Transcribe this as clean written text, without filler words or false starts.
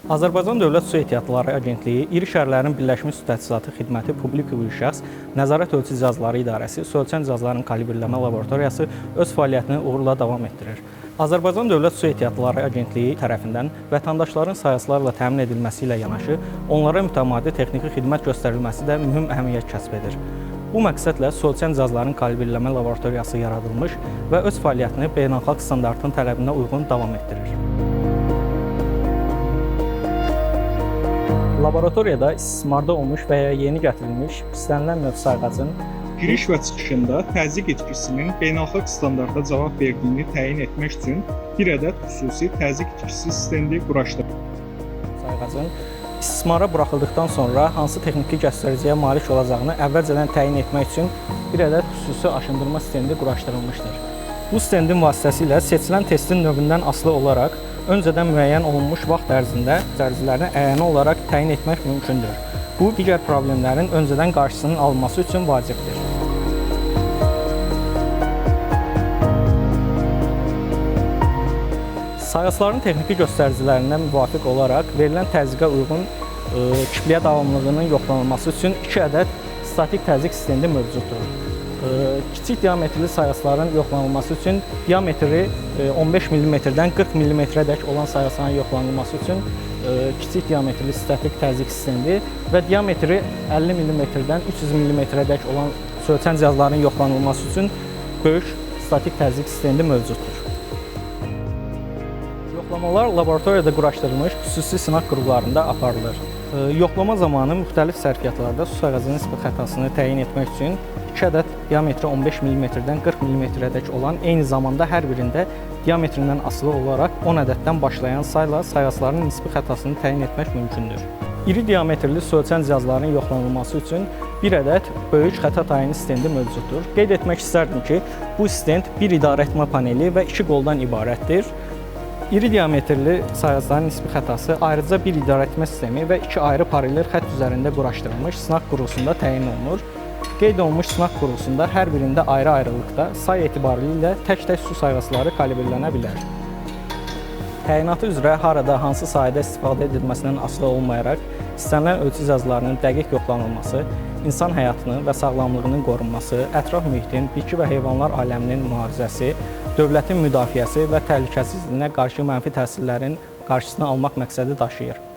Azərbaycan Dövlət Su Ehtiyatları Agentliyi, İri Şəhərlərin Birləşmiş Su Təchizatı Xidməti Publik hüquqi şəxs, Nəzarət Ölçü Cihazları İdarəsi, Su ölçən cihazların kalibrləmə laboratoriyası öz fəaliyyətini uğurla davam etdirir. Azərbaycan Dövlət Su Ehtiyatları Agentliyi tərəfindən vətəndaşların sayğaclarla təmin edilməsi ilə yanaşı, onlara mütəmadi texniki xidmət göstərilməsi də mühüm əhəmiyyət kəsb edir. Bu məqsədlə su ölçən cihazların kalibrləmə laboratoriyası yaradılmış və öz fəaliyyətini beynəlxalq standartın tələbinə uyğun davam etdirir. Laboratoriyada istismarda olmuş və ya yeni gətirilmiş istənilən növ sayğacın giriş və çıxışında təzyiq itkisinin beynəlxalq standarta cavab verdiyini təyin etmək üçün bir ədəd xüsusi təzyiq itkisi stendi quraşdırılır. Sayğacın istismara buraxıldıqdan sonra hansı texniki göstəriciyə malik olacağını əvvəlcədən təyin etmək üçün bir ədəd xüsusi aşındırma stendi quraşdırılmışdır. Bu stendin vasitəsilə seçilən testin növündən asılı olaraq öncədən müəyyən olunmuş vaxt ərzində göstəricilərini əyani olaraq təyin etmək mümkündür. Bu, digər problemlərin öncədən qarşısının alınması üçün vacibdir. Sayğacların texniki göstəricilərinə müvafiq olaraq verilən təzyiqə uyğun kütləyə davamlılığının yoxlanılması üçün 2 ədəd statik təzyiq stendi mövcuddur. Kiçik diametrli sayğacların yoxlanılması üçün diametri 15 mm-dən 40 mm-dək olan sayğacların yoxlanılması üçün kiçik diametrli statik təzyiq stendi və diametri 50 mm-dən 300 mm-dək olan su ölçən cihazların yoxlanılması üçün böyük statik təzyiq stendi mövcuddur. Yoxlamalar laboratoriyada quraşdırılmış xüsusi sınaq qurğularında aparılır. Yoxlama zamanı müxtəlif sərfiyyatlarda su sayğacının nisbi xətasını təyin etmək üçün 2 ədəd diametri 15 mm-dən 40 mm-dək olan, eyni zamanda hər birində diametrindən asılı olaraq 10 ədəddən başlayan sayla sayğacların nisbi xətasını təyin etmək mümkündür. İri diametrli su ölçən cihazların yoxlanılması üçün bir ədəd böyük xəta tayini stendi mövcuddur. Qeyd etmək istərdim ki, bu stend bir idarəetmə paneli və 2 qoldan ibarətdir. İri diametrli sayğacların nisbi xətası ayrıca bir idarəetmə sistemi və 2 ayrı paralel xətt üzərində quraşdırılmış sınaq qurğusunda təyin olunur. Qeyd olunmuş sınaq qurğusunda hər birində ayrı-ayrılıqda say etibarilə tək-tək su sayğacları kalibrlənə bilər. Təyinatı üzrə harada, hansı sahədə istifadə edilməsindən asılı olmayaraq, istənilən ölçü cihazlarının dəqiq yoxlanılması, insan həyatının və sağlamlığının qorunması, ətraf mühitin, bitki və heyvanlar aləminin mühafizəsi, dövlətin müdafiəsi və təhlükəsizliyinə qarşı mənfi təsirlərin qarşısını almaq məqsədi daşıyır.